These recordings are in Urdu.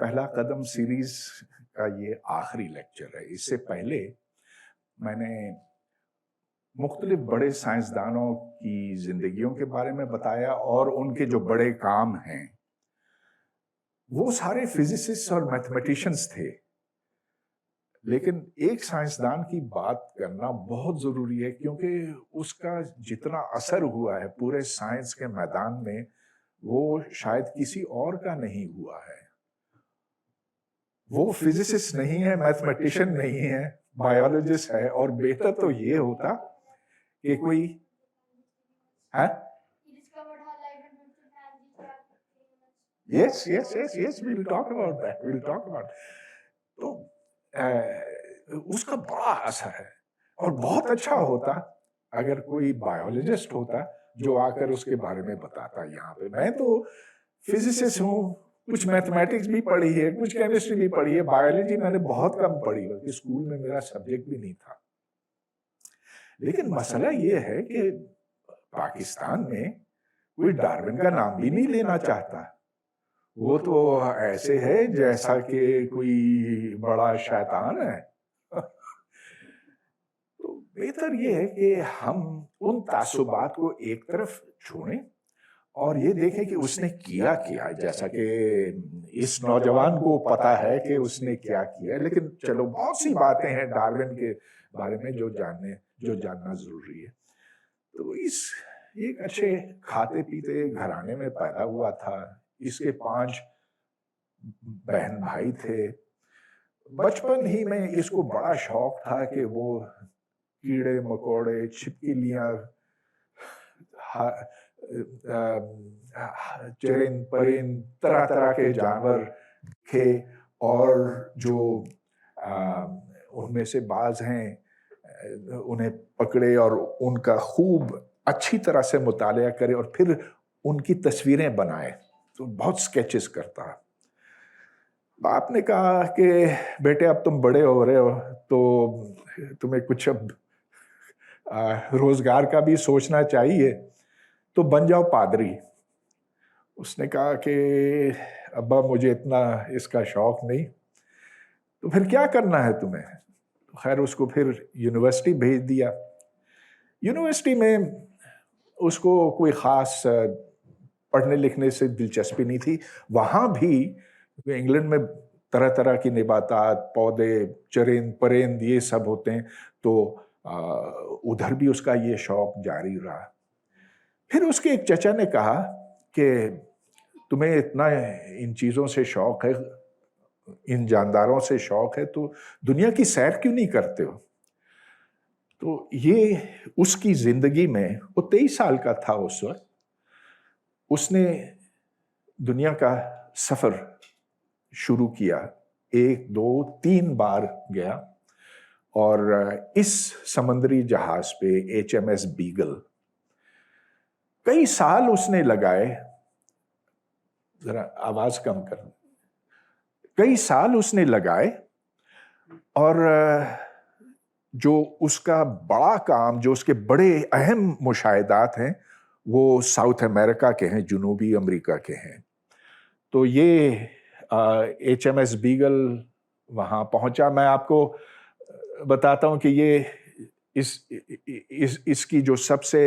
پہلا قدم سیریز کا یہ آخری لیکچر ہے۔ اس سے پہلے میں نے مختلف بڑے سائنسدانوں کی زندگیوں کے بارے میں بتایا اور ان کے جو بڑے کام ہیں وہ سارے فزسسٹ اور میتھمیٹیشنز تھے، لیکن ایک سائنسدان کی بات کرنا بہت ضروری ہے کیونکہ اس کا جتنا اثر ہوا ہے پورے سائنس کے میدان میں وہ شاید کسی اور کا نہیں ہوا ہے۔ وہ فزسسٹ نہیں ہے، میتھمیٹیشن نہیں ہے، بایولوجسٹ ہے، اور بہتر تو یہ ہوتا کہ کوئی yes, we'll talk about that. تو اس کا بڑا اثر ہے اور بہت اچھا ہوتا اگر کوئی بایولوجسٹ ہوتا جو آ کر اس کے بارے میں بتاتا۔ یہاں پہ میں تو فزسسٹ ہوں، کچھ میتھمیٹکس بھی پڑھی ہے، کچھ کیمسٹری بھی پڑھی ہے، بایولوجی میں نے بہت کم پڑھی، بلکہ اسکول میں میرا سبجیکٹ بھی نہیں تھا۔ لیکن مسئلہ یہ ہے کہ پاکستان میں کوئی ڈارون کا نام بھی نہیں لینا چاہتا۔ وہ تو ایسے ہے جیسا کہ کوئی بڑا شیطان ہے۔ تو بہتر یہ ہے کہ ہم ان تعصبات کو ایک طرف چھوڑیں اور یہ دیکھیں کہ اس نے کیا، جیسا کہ اس نوجوان کو پتا ہے کہ اس نے کیا کیا، لیکن چلو بہت سی باتیں ہیں ڈارون کے بارے میں جو جاننا ضروری ہے۔ تو ایک اچھے کھاتے پیتے گھرانے میں پیدا ہوا تھا۔ اس کے 5 بہن بھائی تھے۔ بچپن ہی میں اس کو بڑا شوق تھا کہ وہ کیڑے مکوڑے، چھپکلیاں، چرند پرند، طرح طرح کے جانور تھے، اور جو ان میں سے بعض ہیں انہیں پکڑے اور ان کا خوب اچھی طرح سے مطالعہ کرے اور پھر ان کی تصویریں بنائے۔ تو بہت سکیچز کرتا۔ باپ نے کہا کہ بیٹے اب تم بڑے ہو رہے ہو تو تمہیں کچھ اب روزگار کا بھی سوچنا چاہیے، تو بن جاؤ پادری۔ اس نے کہا کہ ابا مجھے اتنا اس کا شوق نہیں، تو پھر کیا کرنا ہے تمہیں؟ خیر اس کو پھر یونیورسٹی بھیج دیا۔ یونیورسٹی میں اس کو کوئی خاص پڑھنے لکھنے سے دلچسپی نہیں تھی۔ وہاں بھی انگلینڈ میں طرح طرح کی نباتات، پودے، چرند پرند یہ سب ہوتے ہیں، تو ادھر بھی اس کا یہ شوق جاری رہا۔ پھر اس کے ایک چچا نے کہا کہ تمہیں اتنا ان چیزوں سے شوق ہے، ان جانداروں سے شوق ہے، تو دنیا کی سیر کیوں نہیں کرتے ہو؟ تو یہ اس کی زندگی میں، وہ 23 سال کا تھا اس وقت، اس نے دنیا کا سفر شروع کیا۔ 1 2 3 بار گیا، اور اس سمندری جہاز پہ HMS بیگل کئی سال اس نے لگائے۔ ذرا آواز کم کر۔ کئی سال اس نے لگائے، اور جو اس کا بڑا کام، جو اس کے بڑے اہم مشاہدات ہیں، وہ ساؤتھ امریکہ کے ہیں، جنوبی امریکہ کے ہیں۔ تو یہ HMS بیگل وہاں پہنچا۔ میں آپ کو بتاتا ہوں کہ یہ اس کی جو سب سے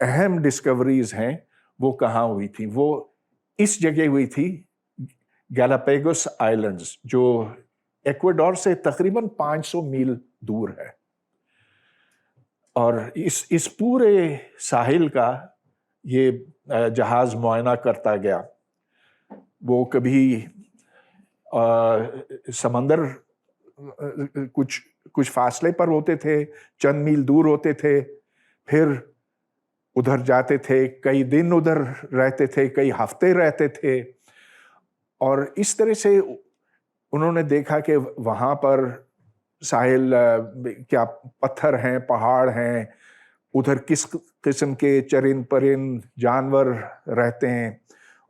اہم ڈسکوریز ہیں وہ کہاں ہوئی تھی۔ وہ اس جگہ ہوئی تھی، گیلاپیگوس آئلینڈز، جو ایکویڈور سے تقریباً 500 میل دور ہے۔ اور اس پورے ساحل کا یہ جہاز معائنہ کرتا گیا۔ وہ کبھی سمندر کچھ فاصلے پر ہوتے تھے، چند میل دور ہوتے تھے، پھر ادھر جاتے تھے، کئی دن ادھر رہتے تھے، کئی ہفتے رہتے تھے، اور اس طرح سے انہوں نے دیکھا کہ وہاں پر ساحل کیا پتھر ہیں، پہاڑ ہیں، ادھر کس قسم کے چرند پرند جانور رہتے ہیں۔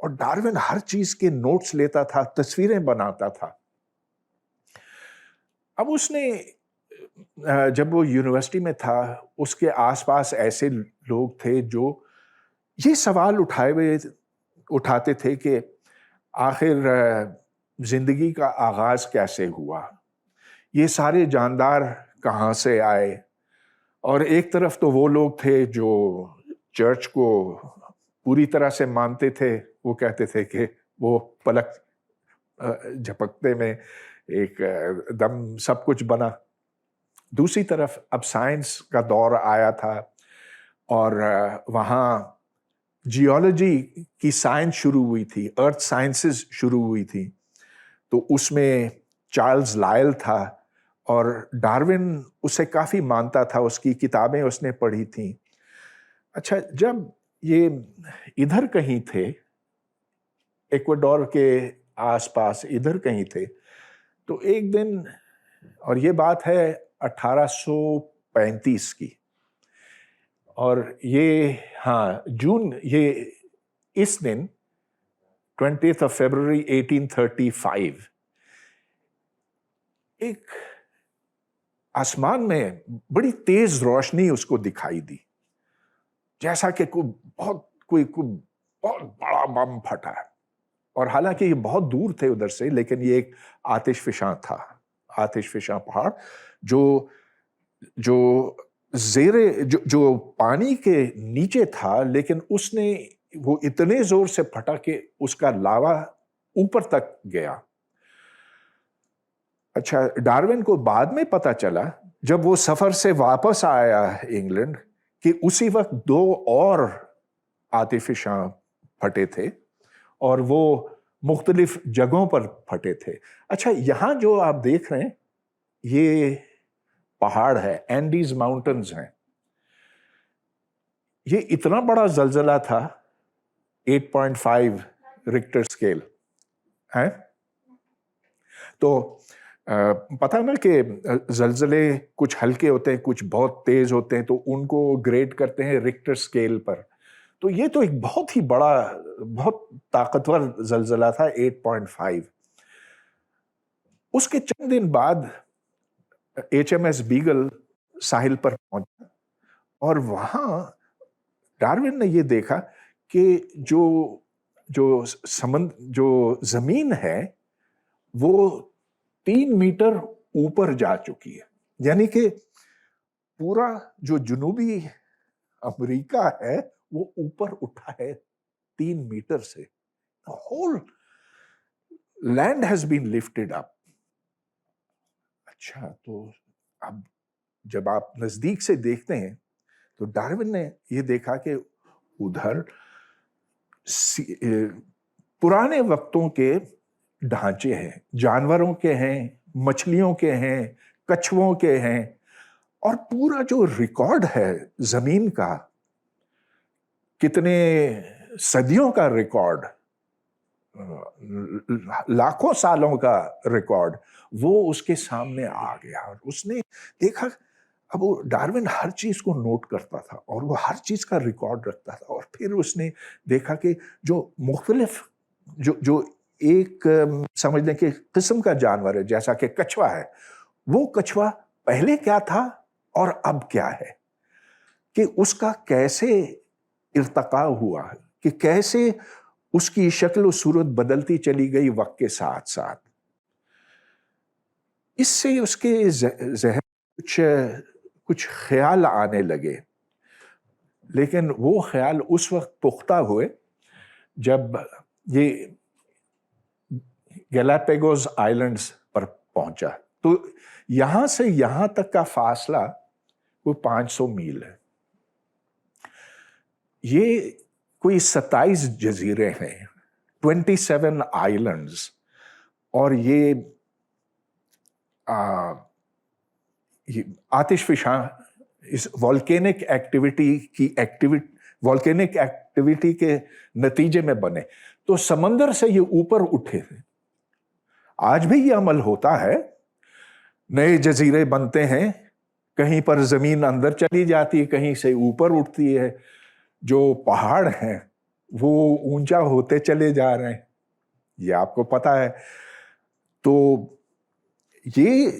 اور ڈارون ہر چیز کے نوٹس لیتا تھا، تصویریں بناتا تھا۔ اب اس نے جب وہ یونیورسٹی میں تھا، اس کے آس پاس ایسے لوگ تھے جو یہ سوال اٹھاتے تھے کہ آخر زندگی کا آغاز کیسے ہوا، یہ سارے جاندار کہاں سے آئے. اور ایک طرف تو وہ لوگ تھے جو چرچ کو پوری طرح سے مانتے تھے، وہ کہتے تھے کہ وہ پلک جھپکتے میں ایک دم سب کچھ بنا. دوسری طرف اب سائنس کا دور آیا تھا اور وہاں جیولوجی کی سائنس شروع ہوئی تھی، ارتھ سائنسز شروع ہوئی تھی. تو اس میں چارلز لائل تھا اور ڈارون اسے کافی مانتا تھا، اس کی کتابیں اس نے پڑھی تھیں. اچھا، جب یہ ادھر کہیں تھے، ایکویڈور کے آس پاس ادھر کہیں تھے، تو ایک دن، اور یہ بات ہے 1835 کی، اور یہ جون، یہ اس دن 20th of February 1835 ایک آسمان میں بڑی تیز روشنی اس کو دکھائی دی، جیسا کہ کوئی بہت بڑا بم پھٹا ہے. اور حالانکہ یہ بہت دور تھے ادھر سے، لیکن یہ ایک آتش فشاں تھا، آتش فشاں پہاڑ جو پانی کے نیچے تھا، لیکن اس نے وہ اتنے زور سے پھٹا کہ اس کا لاوا اوپر تک گیا. اچھا، ڈارون کو بعد میں پتا چلا جب وہ سفر سے واپس آیا انگلینڈ کہ اسی وقت 2 اور آتش فشاں پھٹے تھے اور وہ مختلف جگہوں پر پھٹے تھے. اچھا، یہاں جو آپ دیکھ رہے ہیں یہ پہاڑ ہے، اینڈیز ماؤنٹنز ہیں. یہ اتنا بڑا زلزلہ تھا، 8.5 ریکٹر اسکیل ہے. تو پتہ نا کہ زلزلے کچھ ہلکے ہوتے ہیں، کچھ بہت تیز ہوتے ہیں، تو ان کو گریڈ کرتے ہیں ریکٹر اسکیل پر. تو یہ تو ایک بہت ہی بڑا، بہت طاقتور زلزلہ تھا، 8.5. اس کے چند دن بعد HMS بیگل ساحل پر پہنچا اور وہاں ڈارون نے یہ دیکھا کہ جو زمین ہے وہ 3 میٹر اوپر جا چکی ہے. یعنی کہ پورا جو جنوبی امریکہ ہے وہ اوپر اٹھا ہے 3 میٹر سے. whole land has been lifted up. اچھا، تو اب جب آپ نزدیک سے دیکھتے ہیں تو ڈارون نے یہ دیکھا کہ ادھر پرانے وقتوں کے ڈھانچے ہیں، جانوروں کے ہیں، مچھلیوں کے ہیں، کچھووں کے ہیں، اور پورا جو ریکارڈ ہے زمین کا، کتنے صدیوں کا ریکارڈ، لاکھوں سالوں کا ریکارڈ، وہ اس کے سامنے آ گیا. اور اس نے دیکھا، اب وہ ڈارون ہر چیز کو نوٹ کرتا تھا اور وہ ہر چیز کا ریکارڈ رکھتا تھا. اور پھر اس نے دیکھا کہ جو مختلف جو ایک سمجھ لیں کہ قسم کا جانور ہے، جیسا کہ کچھوا ہے، وہ کچھوا پہلے کیا تھا اور اب کیا ہے، کہ اس کا کیسے ارتقاء ہوا، کہ کیسے اس کی شکل و صورت بدلتی چلی گئی وقت کے ساتھ ساتھ. اس سے اس کے ذہن کچھ خیال آنے لگے، لیکن وہ خیال اس وقت پختہ ہوئے جب یہ گیلاپیگوس آئلینڈز پر پہنچا. تو یہاں سے یہاں تک کا فاصلہ وہ 500 میل ہے. یہ کوئی 27 جزیرے ہیں، 27 آئلینڈز، اور یہ آتش فشاں اس والکینک ایکٹیویٹی کے نتیجے میں بنے. تو سمندر سے یہ اوپر اٹھے تھے. آج بھی یہ عمل ہوتا ہے، نئے جزیرے بنتے ہیں، کہیں پر زمین اندر چلی جاتی ہے، کہیں سے اوپر اٹھتی ہے. جو پہاڑ ہیں وہ اونچا ہوتے چلے جا رہے ہیں، یہ آپ کو پتا ہے. تو یہ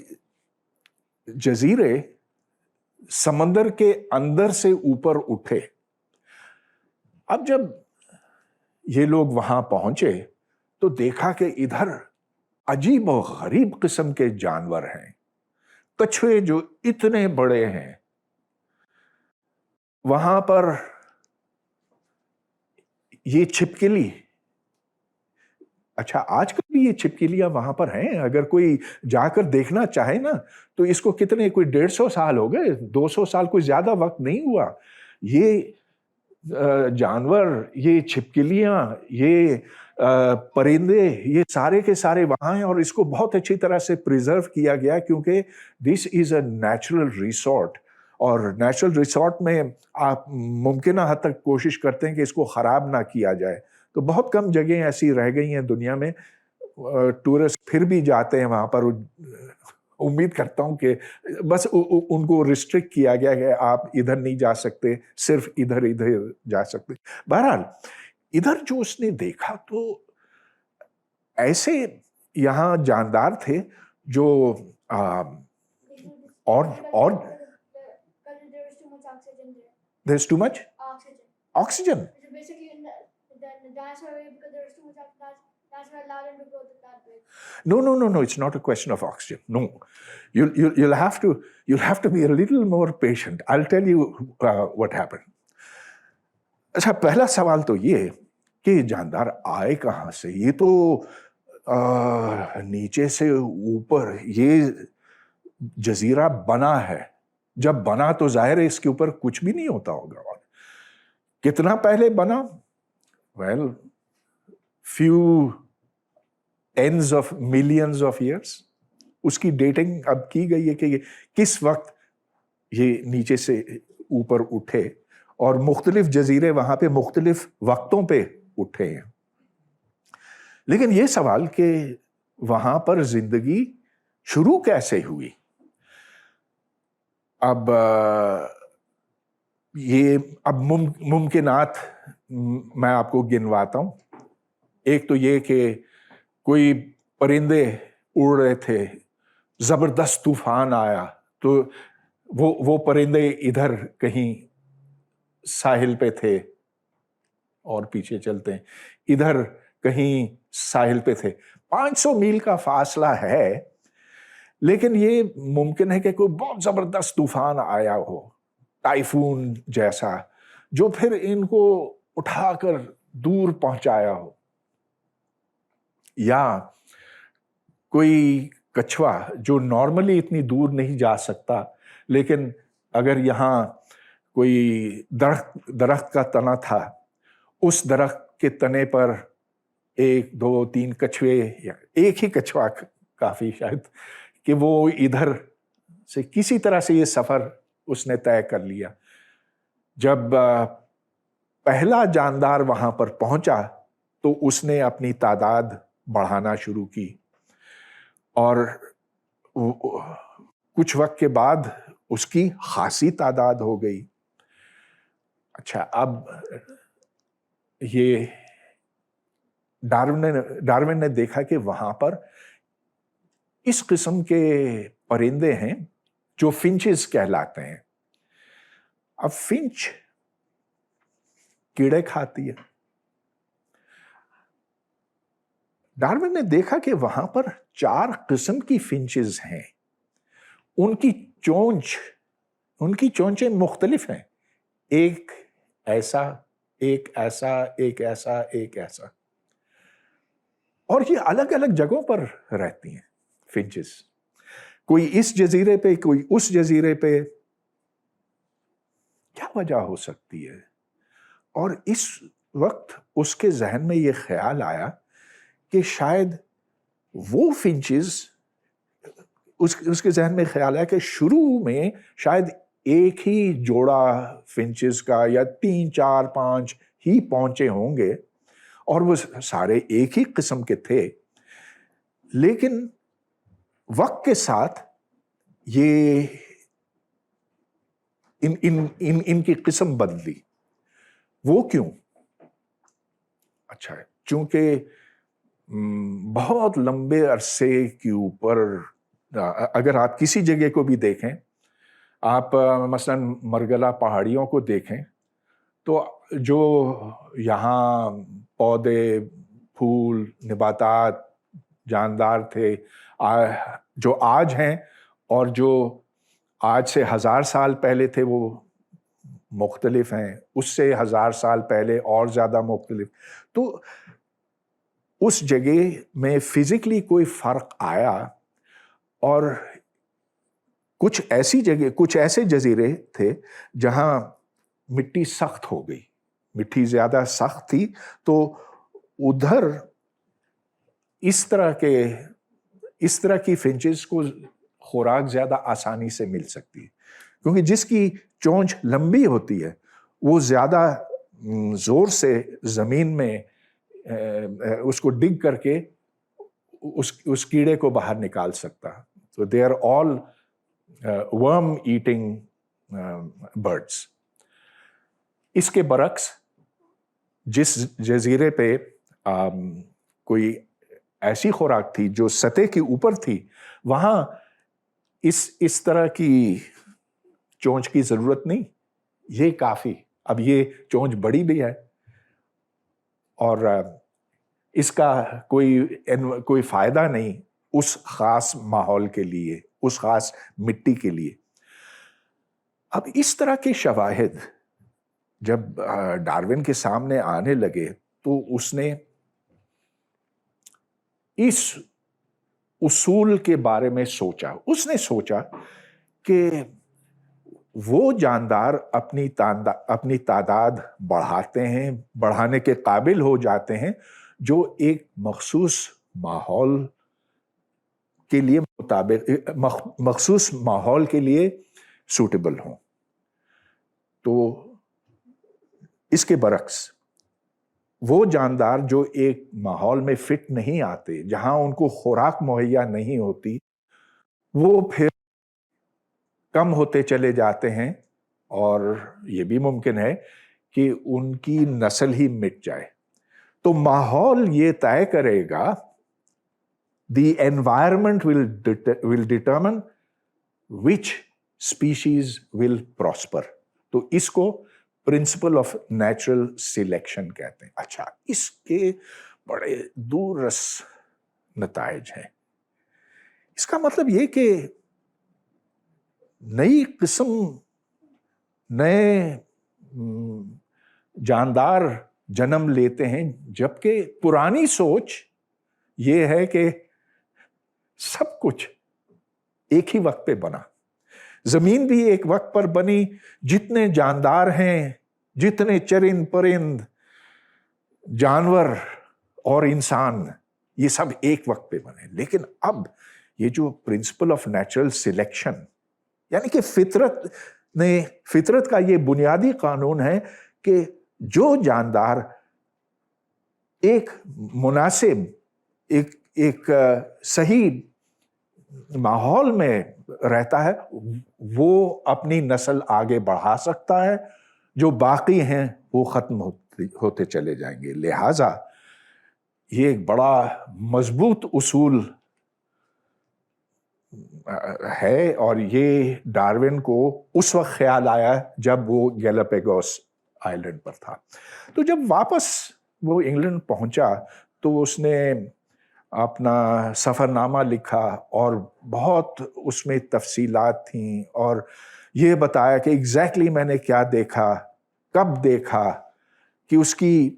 جزیرے سمندر کے اندر سے اوپر اٹھے. اب جب یہ لوگ وہاں پہنچے تو دیکھا کہ ادھر عجیب و غریب قسم کے جانور ہیں، کچھوے جو اتنے بڑے ہیں، وہاں پر یہ چھپکلی، اچھا آج کل بھی یہ چھپکلیاں وہاں پر ہیں، اگر کوئی جا کر دیکھنا چاہے نا تو اس کو کتنے، کوئی 150 سال ہو گئے، 200 سال، کوئی زیادہ وقت نہیں ہوا، یہ جانور، یہ چھپکلیاں، یہ پرندے، یہ سارے کے سارے وہاں ہیں، اور اس کو بہت اچھی طرح سے پریزرو کیا گیا، کیونکہ دس از اے نیچرل ریسورٹ، اور نیچرل ریسورٹ میں آپ ممکنہ حد تک کوشش کرتے ہیں کہ اس کو خراب نہ کیا جائے، تو بہت کم جگہیں ایسی رہ گئی ہیں دنیا میں، ٹورسٹ پھر بھی جاتے ہیں وہاں پر، امید کرتا ہوں کہ بس ان کو ریسٹرکٹ کیا گیا کہ آپ ادھر نہیں جا سکتے، صرف ادھر جا سکتے۔ بہرحال ادھر جو اس نے دیکھا تو ایسے یہاں جاندار تھے جو اور there's too much oxygen. No, it's not a question of oxygen. No, you'll have to be a little more patient. I'll tell you what happened. اچھا، پہلا سوال تو یہ کہ جاندار آئے کہاں سے؟ یہ تو نیچے سے اوپر یہ جزیرہ بنا ہے، جب بنا تو ظاہر ہے اس کے اوپر کچھ بھی نہیں ہوتا ہوگا، اور کتنا پہلے بنا؟ well few tens of millions of years. اس کی ڈیٹنگ اب کی گئی ہے کہ یہ کس وقت یہ نیچے سے اوپر اٹھے، اور مختلف جزیرے وہاں پہ مختلف وقتوں پہ اٹھے ہیں۔ لیکن یہ سوال کہ وہاں پر زندگی شروع کیسے ہوئی، اب ممکنات میں آپ کو گنواتا ہوں۔ ایک تو یہ کہ کوئی پرندے اڑ رہے تھے، زبردست طوفان آیا تو وہ پرندے ادھر کہیں ساحل پہ تھے، اور پیچھے چلتے ہیں ادھر کہیں ساحل پہ تھے، 500 میل کا فاصلہ ہے، لیکن یہ ممکن ہے کہ کوئی بہت زبردست طوفان آیا ہو، ٹائفون جیسا، جو پھر ان کو اٹھا کر دور پہنچایا ہو، یا کوئی کچھوا جو نارملی اتنی دور نہیں جا سکتا، لیکن اگر یہاں کوئی درخت کا تنا تھا، اس درخت کے تنے پر 1 2 3 کچھوے، یا ایک ہی کچھوا کافی شاید، کہ وہ ادھر سے کسی طرح سے یہ سفر اس نے طے کر لیا۔ جب پہلا جاندار وہاں پر پہنچا تو اس نے اپنی تعداد بڑھانا شروع کی، اور کچھ وقت کے بعد اس کی خاصی تعداد ہو گئی۔ اچھا، اب یہ ڈارون نے دیکھا کہ وہاں پر اس قسم کے پرندے ہیں جو فنچز کہلاتے ہیں۔ اب فنچ کیڑے کھاتی ہے۔ ڈارون نے دیکھا کہ وہاں پر 4 قسم کی فنچز ہیں، ان کی چونچیں مختلف ہیں، ایک ایسا، ایک ایسا، ایک ایسا، ایک ایسا، اور یہ الگ الگ جگہوں پر رہتی ہیں فنچز، کوئی اس جزیرے پہ، کوئی اس جزیرے پہ۔ کیا وجہ ہو سکتی ہے؟ اور اس وقت اس کے ذہن میں یہ خیال آیا کہ شاید وہ فنچز، اس کے ذہن میں خیال آیا کہ شروع میں شاید ایک ہی جوڑا فنچز کا، یا 3 4 5 ہی پہنچے ہوں گے، اور وہ سارے ایک ہی قسم کے تھے، لیکن وقت کے ساتھ یہ ان کی قسم بدلی۔ وہ کیوں؟ اچھا، چونکہ بہت لمبے عرصے کے اوپر اگر آپ کسی جگہ کو بھی دیکھیں، آپ مثلا مرگلا پہاڑیوں کو دیکھیں، تو جو یہاں پودے پھول نباتات جاندار تھے جو آج ہیں اور جو آج سے 1000 سال پہلے تھے وہ مختلف ہیں، اس سے 1000 سال پہلے اور زیادہ مختلف. تو اس جگہ میں فزیکلی کوئی فرق آیا اور کچھ ایسے جزیرے تھے جہاں مٹی سخت ہو گئی، مٹی زیادہ سخت تھی، تو ادھر اس طرح کی فنچز کو خوراک زیادہ آسانی سے مل سکتی ہے، کیونکہ جس کی چونچ لمبی ہوتی ہے وہ زیادہ زور سے زمین میں اس کو ڈگ کر کے اس کیڑے کو باہر نکال سکتا. تو they are all worm eating birds. اس کے برعکس جس جزیرے پہ کوئی ایسی خوراک تھی جو سطح کے اوپر تھی، وہاں اس طرح کی چونچ کی ضرورت نہیں، یہ کافی. اب یہ چونچ بڑی بھی ہے اور اس کا کوئی فائدہ نہیں اس خاص ماحول کے لیے، اس خاص مٹی کے لیے. اب اس طرح کے شواہد جب ڈارون کے سامنے آنے لگے تو اس نے اس اصول کے بارے میں سوچا. اس نے سوچا کہ وہ جاندار اپنی تعداد بڑھانے کے قابل ہو جاتے ہیں جو ایک مخصوص ماحول کے لیے مخصوص ماحول کے لیے سوٹیبل ہوں. تو اس کے برعکس وہ جاندار جو ایک ماحول میں فٹ نہیں آتے، جہاں ان کو خوراک مہیا نہیں ہوتی، وہ پھر کم ہوتے چلے جاتے ہیں اور یہ بھی ممکن ہے کہ ان کی نسل ہی مٹ جائے. تو ماحول یہ طے کرے گا، the environment will determine which species will prosper. تو اس کو پرنسپل آف نیچرل سلیکشن کہتے ہیں. اچھا، اس کے بڑے دورس نتائج ہیں. اس کا مطلب یہ کہ نئی قسم، نئے جاندار جنم لیتے ہیں، جبکہ پرانی سوچ یہ ہے کہ سب کچھ ایک ہی وقت پہ بنا. زمین بھی ایک وقت پر بنی، جتنے جاندار ہیں، جتنے چرند پرند جانور اور انسان، یہ سب ایک وقت پہ بنے. لیکن اب یہ جو پرنسپل آف نیچرل سلیکشن، یعنی کہ فطرت کا یہ بنیادی قانون ہے کہ جو جاندار ایک مناسب ایک صحیح ماحول میں رہتا ہے وہ اپنی نسل آگے بڑھا سکتا ہے، جو باقی ہیں وہ ختم ہوتے چلے جائیں گے. لہذا یہ ایک بڑا مضبوط اصول ہے، اور یہ ڈارون کو اس وقت خیال آیا جب وہ گیلاپاگوس آئلینڈ پر تھا. تو جب واپس وہ انگلینڈ پہنچا تو اس نے اپنا سفر نامہ لکھا اور بہت اس میں تفصیلات تھیں، اور یہ بتایا کہ ایگزیکٹلی میں نے کیا دیکھا، کب دیکھا، کہ اس کی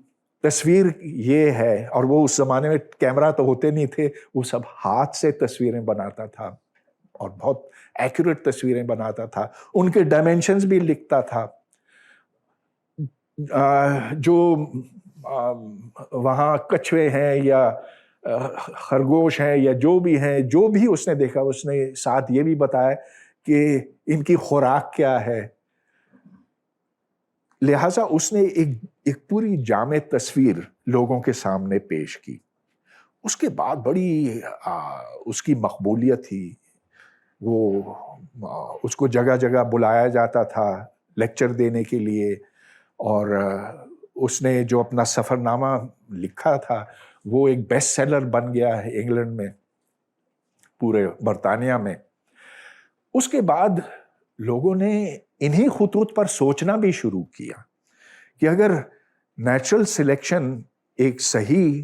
تصویر یہ ہے. اور وہ اس زمانے میں کیمرہ تو ہوتے نہیں تھے، وہ سب ہاتھ سے تصویریں بناتا تھا اور بہت ایکوریٹ تصویریں بناتا تھا. ان کے ڈائمینشنز بھی لکھتا تھا. جو وہاں کچھوے ہیں یا خرگوش ہیں یا جو بھی اس نے دیکھا، اس نے ساتھ یہ بھی بتایا کہ ان کی خوراک کیا ہے. لہٰذا اس نے ایک پوری جامع تصویر لوگوں کے سامنے پیش کی. اس کے بعد بڑی اس کی مقبولیت تھی. وہ اس کو جگہ جگہ بلایا جاتا تھا لیکچر دینے کے لیے، اور اس نے جو اپنا سفر نامہ لکھا تھا وہ ایک بیسٹ سیلر بن گیا ہے انگلینڈ میں، پورے برطانیہ میں. اس کے بعد لوگوں نے انہی خطوط پر سوچنا بھی شروع کیا کہ اگر نیچرل سلیکشن ایک صحیح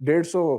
150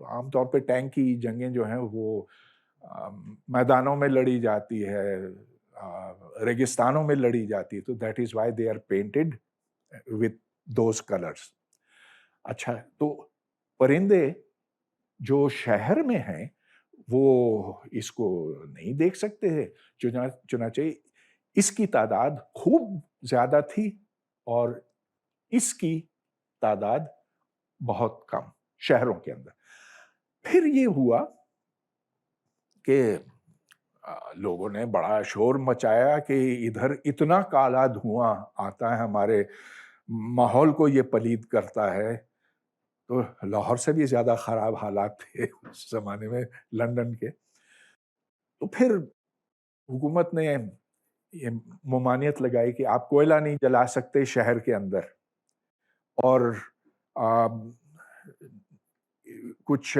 تو عام طور پہ ٹینک کی جنگیں جو ہیں وہ میدانوں میں لڑی جاتی ہے, ریگستانوں میں لڑی جاتی ہے, تو that is why they are painted with those colours. اچھا, تو پرندے جو شہر میں ہیں وہ اس کو نہیں دیکھ سکتے ہیں, چنانچہ اس کی تعداد خوب زیادہ تھی اور اس کی تعداد بہت کم شہروں کے اندر. پھر یہ ہوا کہ لوگوں نے بڑا شور مچایا کہ ادھر اتنا کالا دھواں آتا ہے, ہمارے ماحول کو یہ پلید کرتا ہے. تو لاہور سے بھی زیادہ خراب حالات تھے اس زمانے میں لندن کے. تو پھر حکومت نے یہ ممانعت لگائی کہ آپ کوئلہ نہیں جلا سکتے شہر کے اندر, اور کچھ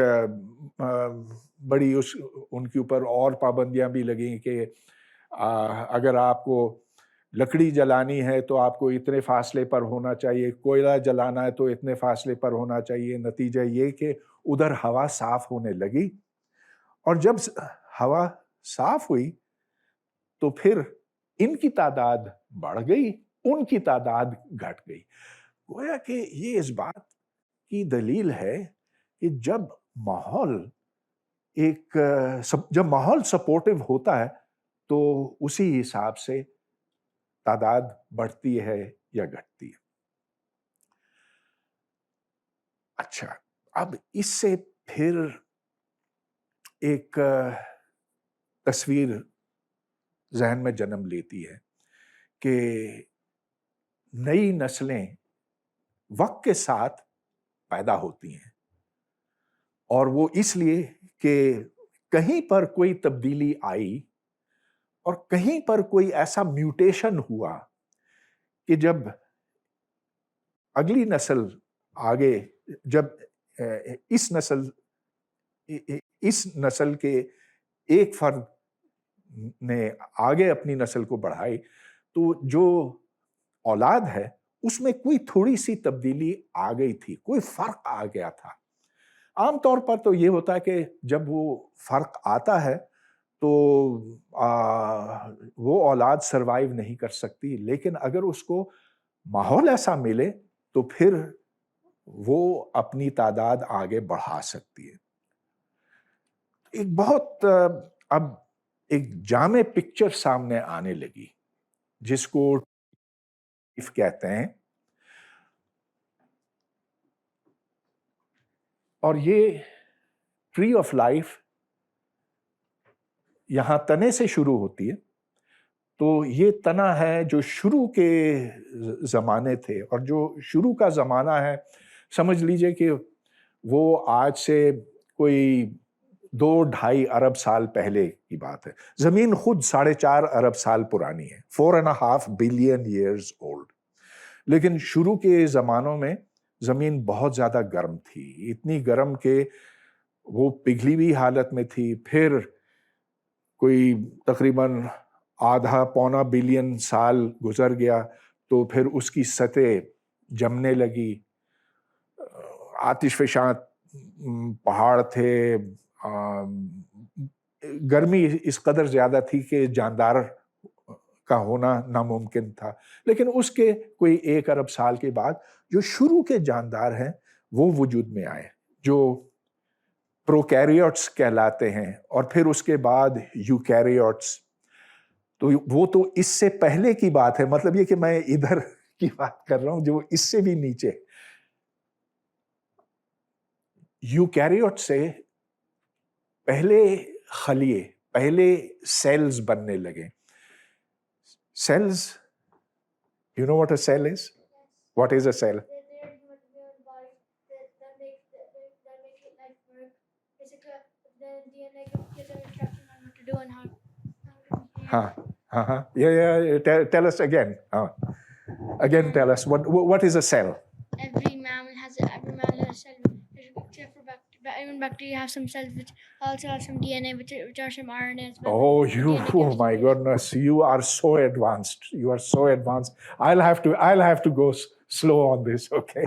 بڑی ان کے اوپر اور پابندیاں بھی لگیں کہ اگر آپ کو لکڑی جلانی ہے تو آپ کو اتنے فاصلے پر ہونا چاہیے, کوئلہ جلانا ہے تو اتنے فاصلے پر ہونا چاہیے. نتیجہ یہ کہ ادھر ہوا صاف ہونے لگی, اور جب ہوا صاف ہوئی تو پھر ان کی تعداد بڑھ گئی, ان کی تعداد گھٹ گئی. گویا کہ یہ اس بات کی دلیل ہے کہ جب ماحول سپورٹو ہوتا ہے تو اسی حساب سے تعداد بڑھتی ہے یا گھٹتی ہے. اچھا, اب اس سے پھر ایک تصویر ذہن میں جنم لیتی ہے کہ نئی نسلیں وقت کے ساتھ پیدا ہوتی ہیں, اور وہ اس لیے کہ کہیں پر کوئی تبدیلی آئی اور کہیں پر کوئی ایسا میوٹیشن ہوا کہ جب اگلی نسل آگے, جب اس نسل کے ایک فرد نے آگے اپنی نسل کو بڑھائی, تو جو اولاد ہے اس میں کوئی تھوڑی سی تبدیلی آ گئی تھی, کوئی فرق آ گیا تھا. عام طور پر تو یہ ہوتا ہے کہ جب وہ فرق آتا ہے تو وہ اولاد سروائیو نہیں کر سکتی, لیکن اگر اس کو ماحول ایسا ملے تو پھر وہ اپنی تعداد آگے بڑھا سکتی ہے. ایک بہت اب ایک جامع پکچر سامنے آنے لگی جس کو کہتے ہیں, اور یہ ٹری آف لائف یہاں تنے سے شروع ہوتی ہے. تو یہ تنا ہے جو شروع کے زمانے تھے, اور جو شروع کا زمانہ ہے سمجھ لیجئے کہ وہ آج سے کوئی 2-2.5 ارب سال پہلے کی بات ہے. زمین خود 4.5 ارب سال پرانی ہے, 4.5 billion years old. لیکن شروع کے زمانوں میں زمین بہت زیادہ گرم تھی, اتنی گرم کہ وہ پگھلی ہوئی حالت میں تھی. پھر کوئی تقریباً 0.5-0.25 بلین سال گزر گیا تو پھر اس کی سطح جمنے لگی, آتش فشاں پہاڑ تھے, گرمی اس قدر زیادہ تھی کہ جاندار کا ہونا ناممکن تھا. لیکن اس کے کوئی 1 ارب سال کے بعد جو شروع کے جاندار ہیں وہ وجود میں آئے, جو پروکیریوٹس کہلاتے ہیں, اور پھر اس کے بعد یوکیریوٹس. تو وہ تو اس سے پہلے کی بات ہے, مطلب یہ کہ میں ادھر کی بات کر رہا ہوں جو اس سے بھی نیچے. یوکیریوٹ سے پہلے خلیے, پہلے سیلز بننے لگے. Cells, you know what a cell is? What is a cell? Tell us again. Again, tell us what is a cell? Every mammal has a cell, except for even bacteria have some cells which also have some DNA, which are some RNA as well. Oh my goodness, you are so advanced. You are so advanced. I'll have to go slow on this, okay?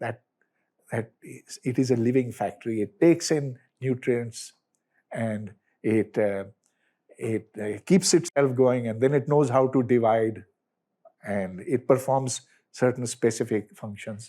that it is a living factory. It takes in nutrients and it keeps itself going, and then it knows how to divide and it performs certain specific functions.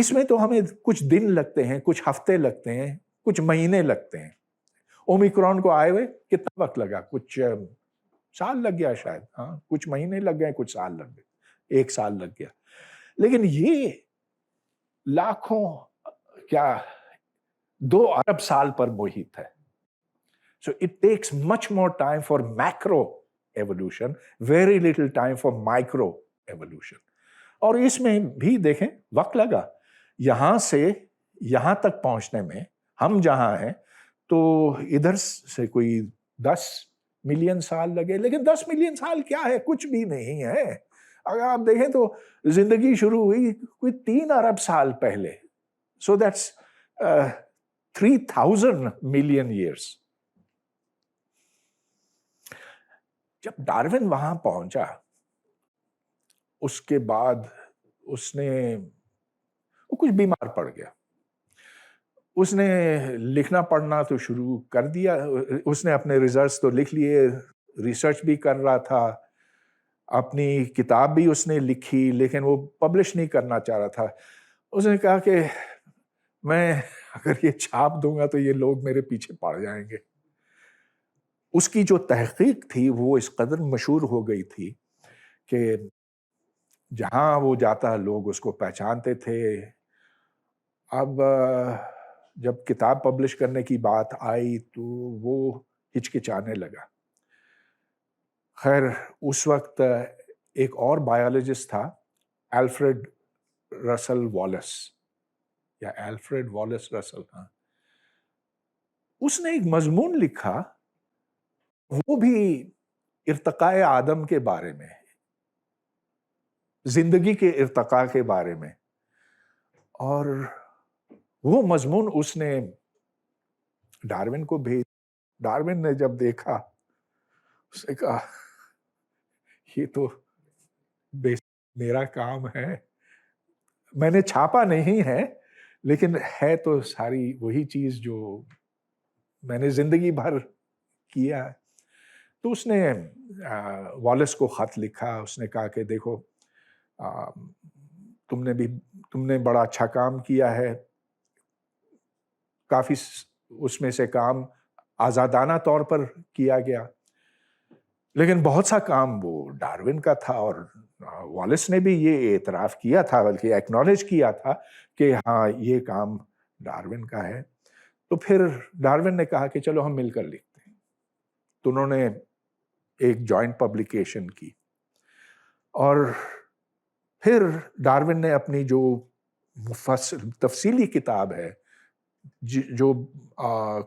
اس میں تو ہمیں کچھ دن لگتے ہیں, کچھ ہفتے لگتے ہیں, کچھ مہینے لگتے ہیں. اومیکرون کو آئے ہوئے کتنا وقت لگا؟ کچھ سال لگ گیا شاید, ہاں کچھ مہینے لگ گئے, کچھ سال لگ گئے, 1 سال لگ گیا. لیکن یہ لاکھوں کیا 2 ارب سال پر محیط ہے. So it takes much more time for macro evolution, very little time for micro evolution. اور اس میں بھی دیکھیں وقت لگا یہاں سے یہاں تک پہنچنے میں. ہم جہاں ہیں تو ادھر سے کوئی 10 ملین سال لگے, لیکن 10 ملین سال کیا ہے؟ کچھ بھی نہیں ہے. اگر آپ دیکھیں تو زندگی شروع ہوئی کوئی 3 ارب سال پہلے. So that's 3000 million years. جب ڈارون وہاں پہنچا اس کے بعد اس نے وہ کچھ بیمار پڑ گیا. اس نے لکھنا پڑھنا تو شروع کر دیا. اس نے اپنے ریزلٹس تو لکھ لیے, ریسرچ بھی کر رہا تھا, اپنی کتاب بھی اس نے لکھی, لیکن وہ پبلش نہیں کرنا چاہ رہا تھا. اس نے کہا کہ میں اگر یہ چھاپ دوں گا تو یہ لوگ میرے پیچھے پڑ جائیں گے. اس کی جو تحقیق تھی وہ اس قدر مشہور ہو گئی تھی کہ جہاں وہ جاتا لوگ اس کو پہچانتے تھے. اب جب کتاب پبلش کرنے کی بات آئی تو وہ ہچکچانے لگا. خیر اس وقت ایک اور بایولوجسٹ تھا, الفریڈ رسل والیس, یا الفریڈ والیس رسل, ہاں. اس نے ایک مضمون لکھا, وہ بھی ارتقاء آدم کے بارے میں, زندگی کے ارتقاء کے بارے میں. اور وہ مضمون اس نے ڈارون کو بھیج. ڈارون نے جب دیکھا اس نے کہا یہ تو میرا کام ہے, میں نے چھاپا نہیں ہے لیکن ہے تو ساری وہی چیز جو میں نے زندگی بھر کیا. تو اس نے والیس کو خط لکھا. اس نے کہا کہ دیکھو تم نے بڑا اچھا کام کیا ہے, کافی اس میں سے کام آزادانہ طور پر کیا گیا, لیکن بہت سا کام وہ ڈارون کا تھا. اور والیس نے بھی یہ اعتراف کیا تھا, بلکہ ایکنالج کیا تھا کہ ہاں یہ کام ڈارون کا ہے. تو پھر ڈارون نے کہا کہ چلو ہم مل کر لکھتے ہیں. تو انہوں نے ایک جوائنٹ پبلیکیشن کی, اور پھر ڈارون نے اپنی جو تفصیلی کتاب ہے جو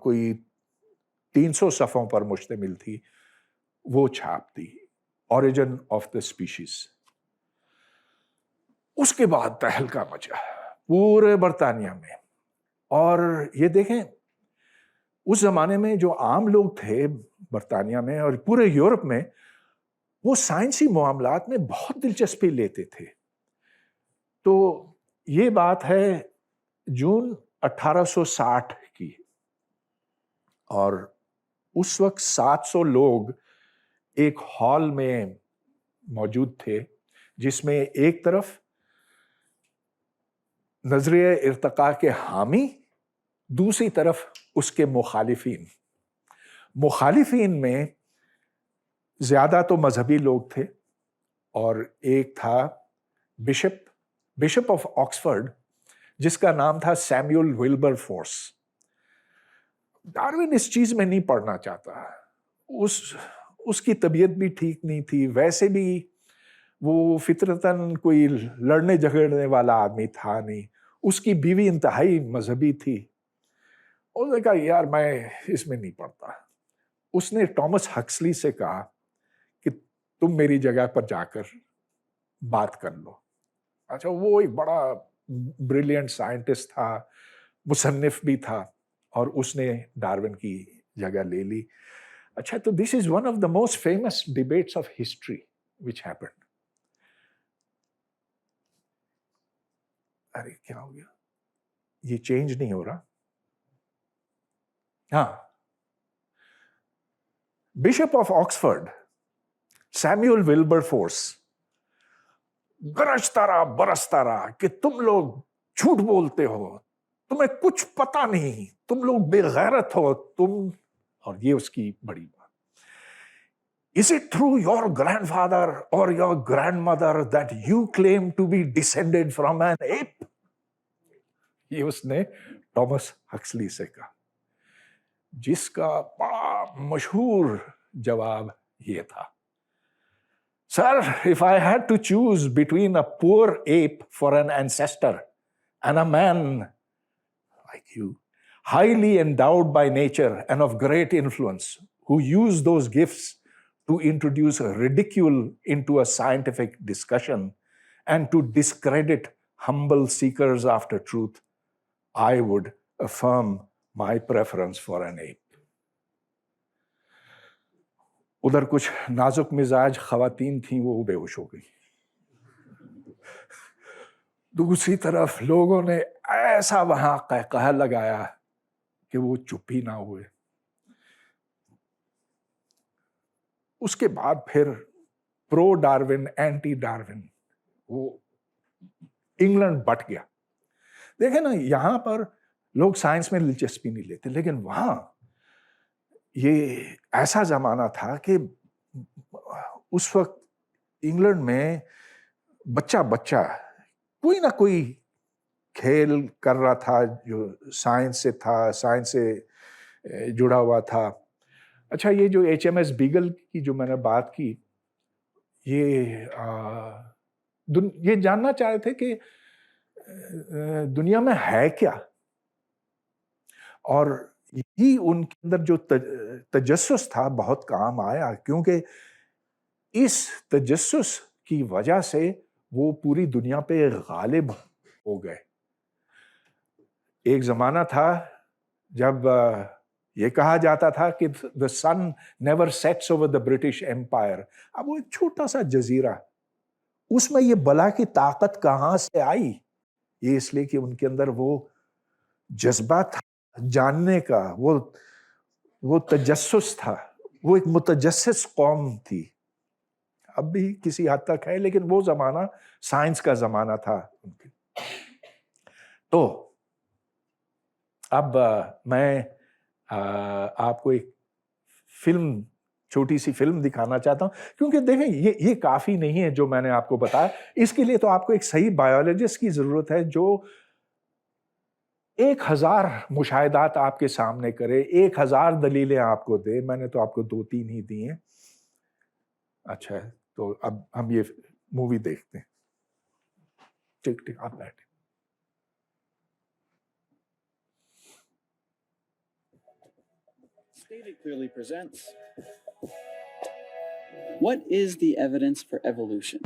کوئی 300 صفحوں پر مشتمل تھی وہ چھاپ دی, اوریجن آف دا اسپیشیز. اس کے بعد تہلکہ مچا پورے برطانیہ میں. اور یہ دیکھیں اس زمانے میں جو عام لوگ تھے برطانیہ میں اور پورے یورپ میں, وہ سائنسی معاملات میں بہت دلچسپی لیتے تھے. تو یہ بات ہے جون 1860 کی, اور اس وقت 700 لوگ ایک ہال میں موجود تھے, جس میں ایک طرف نظریہ ارتقاء کے حامی, دوسری طرف اس کے مخالفین. مخالفین میں زیادہ تو مذہبی لوگ تھے, اور ایک تھا بشپ آف آکسفورڈ جس کا نام تھا سیموئل ولبر فورس. ڈارون اس چیز میں نہیں پڑھنا چاہتا, اس کی طبیعت بھی ٹھیک نہیں تھی, ویسے بھی وہ فطرتاً کوئی لڑنے جھگڑنے والا آدمی تھا نہیں, اس کی بیوی انتہائی مذہبی تھی. اس نے کہا یار میں اس میں نہیں پڑھتا. اس نے ٹامس ہکسلی سے کہا کہ تم میری جگہ پر جا کر بات کر لو. اچھا, وہ ایک بڑا بریلینٹ سائنٹسٹ تھا, مصنف بھی تھا, اور اس نے ڈارون کی جگہ لے لی. اچھا, تو this is one of the most famous debates of history which happened. ارے کیا ہو گیا, یہ چینج نہیں ہو رہا. ہاں, bishop of Oxford Samuel Wilberforce گرجتا رہا برستا رہا کہ تم لوگ جھوٹ بولتے ہو, تمہیں کچھ پتا نہیں, تم لوگ بے غیرت ہو تم. اور یہ اس کی بڑی بات. Is it through your grandfather or your grandmother that you claim to be descended from an ape? یہ اس نے ٹامس ہکسلی سے کہا, جس کا بڑا مشہور جواب یہ تھا, Sir, if I had to choose between a poor ape for an ancestor and a man like you, highly endowed by nature and of great influence, who used those gifts to introduce ridicule into a scientific discussion and to discredit humble seekers after truth, I would affirm my preference for an ape. ادھر کچھ نازک مزاج خواتین تھیں, وہ بے ہوش ہو گئی. دوسری طرف لوگوں نے ایسا وہاں قہقہہ لگایا کہ وہ چپ ہی نہ ہوئے. اس کے بعد پھر پرو ڈارون اینٹی ڈارون وہ انگلینڈ بٹ گیا. دیکھیں نا, یہاں پر لوگ سائنس میں دلچسپی نہیں لیتے, لیکن وہاں یہ ایسا زمانہ تھا کہ اس وقت انگلینڈ میں بچہ کوئی نہ کوئی کھیل کر رہا تھا جو سائنس سے تھا, سائنس سے جڑا ہوا تھا. اچھا, یہ جو HMS بیگل کی جو میں نے بات کی, یہ جاننا چاہ رہے تھے کہ دنیا میں ہے کیا, اور یہی ان کے اندر جو تجسس تھا بہت کام آیا, کیونکہ اس تجسس کی وجہ سے وہ پوری دنیا پہ غالب ہو گئے. ایک زمانہ تھا جب یہ کہا جاتا تھا کہ the sun never sets over the British Empire. اب وہ ایک چھوٹا سا جزیرہ, اس میں یہ بلا کی طاقت کہاں سے آئی؟ یہ اس لیے کہ ان کے اندر وہ جذبہ تھا جاننے کا, وہ تجسس تھا, وہ ایک متجسس قوم تھی. اب بھی کسی حد تک ہے, لیکن وہ زمانہ سائنس کا زمانہ تھا ان کے. تو اب میں آپ کو ایک فلم, چھوٹی سی فلم دکھانا چاہتا ہوں, کیونکہ دیکھیں یہ کافی نہیں ہے جو میں نے آپ کو بتایا. اس کے لیے تو آپ کو ایک صحیح بایولوجسٹ کی ضرورت ہے جو 1000 مشاہدات آپ کے سامنے کرے, 1000 دلیلیں آپ کو دے. میں نے تو آپ کو 2-3 ہی دی ہیں. اچھا, تو اب ہم یہ مووی دیکھتے ہیں. ٹھیک آپ بیٹھیں. It clearly presents. What is the evidence for evolution?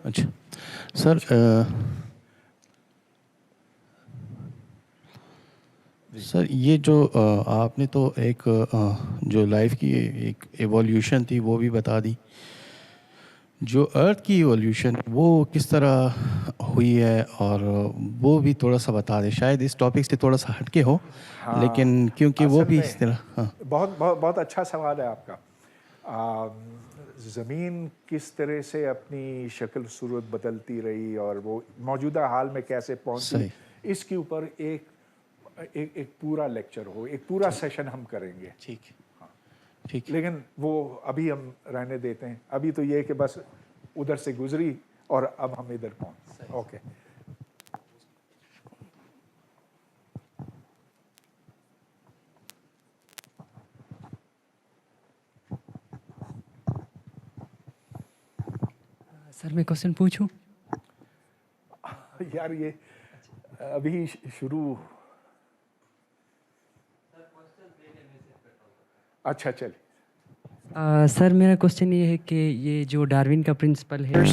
اچھا سر, سر یہ جو آپ نے تو ایک جو لائف کی ایک ایولیوشن تھی وہ بھی بتا دی, جو ارتھ کی ایولیوشن وہ کس طرح ہوئی ہے, اور وہ بھی تھوڑا سا بتا دیں. شاید اس ٹاپک سے تھوڑا سا ہٹ کے ہو, لیکن کیونکہ وہ بھی اس طرح. بہت اچھا سوال ہے آپ کا. زمین کس طرح سے اپنی شکل صورت بدلتی رہی اور وہ موجودہ حال میں کیسے پہنچی, اس کے اوپر ایک پورا لیکچر ہو, ایک پورا سیشن ہم کریں گے. ٹھیک ہے. ٹھیک ہے لیکن وہ ابھی ہم رہنے دیتے ہیں. ابھی تو یہ کہ بس ادھر سے گزری اور اب ہم ادھر پہنچ. اوکے. سر میں کوشچن پوچھوں؟ یار یہ ابھی شروع. اچھا چلیے. سر میرا کوشچن یہ ہے کہ یہ جو ڈاروین کا پرنسپل ہے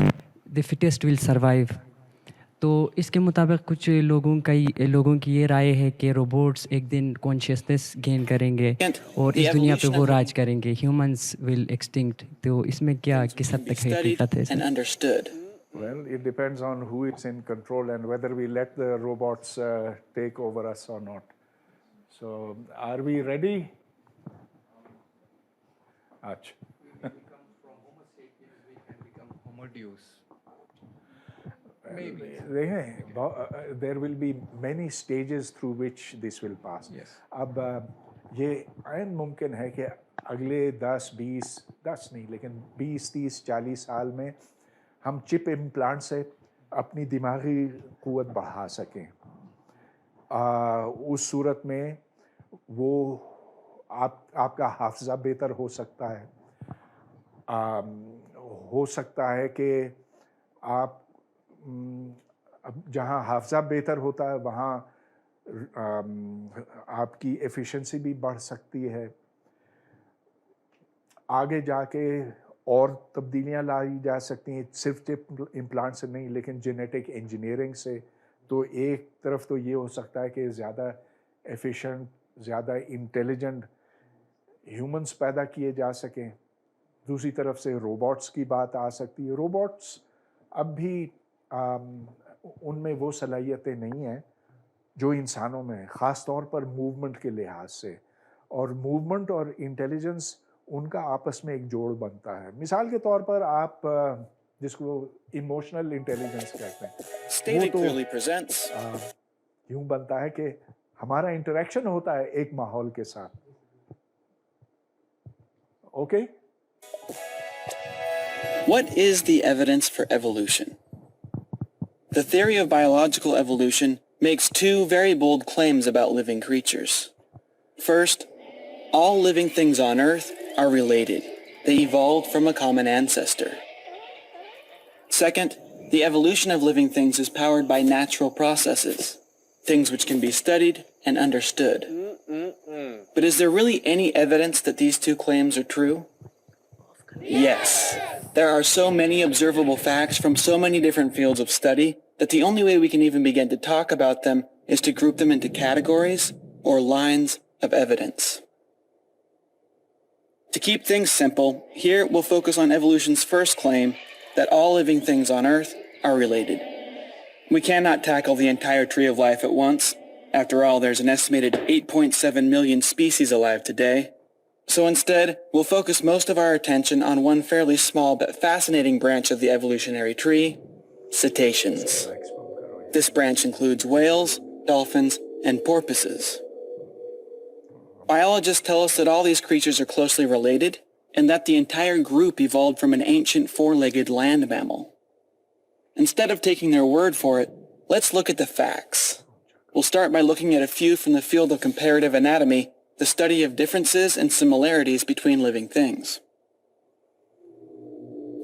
دی فٹیسٹ ول سروائیو، تو اس کے مطابق کچھ لوگوں کی یہ رائے ہے کہ روبوٹس ایک دن کانشیسنیس گین کریں گے اور اس دنیا پہ وہ راج کریں گے، ہیومنس ول ایکسٹنکٹ. تو اس میں کیا کس حد تک حقیقت ہے and sir? understood. Well, it depends on who is in control and whether we let the robots take over us or not. So, are we ready? Achha. There will be many stages through which this will pass. اب یہ عین ممکن ہے کہ اگلے 10 نہیں لیکن 20-30-40 سال میں ہم چپ امپلانٹ سے اپنی دماغی قوت بڑھا سکیں. اس صورت میں وہ آپ کا حافظہ بہتر ہو سکتا ہے. ہو سکتا ہے کہ آپ جہاں حافظہ بہتر ہوتا ہے وہاں آپ کی ایفیشنسی بھی بڑھ سکتی ہے. آگے جا کے اور تبدیلیاں لائی جا سکتی ہیں صرف چپ امپلانٹ سے نہیں لیکن جینیٹک انجینئرنگ سے. تو ایک طرف تو یہ ہو سکتا ہے کہ زیادہ ایفیشنٹ زیادہ انٹیلیجنٹ ہیومنس پیدا کیے جا سکیں. دوسری طرف سے روبوٹس کی بات آ سکتی ہے. روبوٹس اب بھی ان میں وہ صلاحیتیں نہیں ہیں جو انسانوں میں ہیں، خاص طور پر موومنٹ کے لحاظ سے. اور موومنٹ اور انٹیلیجنس ان کا آپس میں ایک جوڑ بنتا ہے. مثال کے طور پر آپ جس کو ایموشنل انٹیلیجنس کہتے ہیں Staley clearly presents. یوں بنتا ہے کہ ہمارا انٹریکشن ہوتا ہے ایک ماحول کے ساتھ. Okay. What is the evidence for evolution? The theory of biological evolution makes two very bold claims about living creatures. First, all living things on Earth are related. They evolved from a common ancestor. Second, the evolution of living things is powered by natural processes, things which can be studied and understood. But is there really any evidence that these two claims are true? Yes. There are so many observable facts from so many different fields of study that the only way we can even begin to talk about them is to group them into categories or lines of evidence. To keep things simple, here we'll focus on evolution's first claim that all living things on Earth are related. We cannot tackle the entire tree of life at once. After all, there's an estimated 8.7 million species alive today. So instead, we'll focus most of our attention on one fairly small but fascinating branch of the evolutionary tree, cetaceans. This branch includes whales, dolphins, and porpoises. Biologists tell us that all these creatures are closely related, and that the entire group evolved from an ancient four-legged land mammal. Instead of taking their word for it, let's look at the facts. We'll start by looking at a few from the field of comparative anatomy, the study of differences and similarities between living things.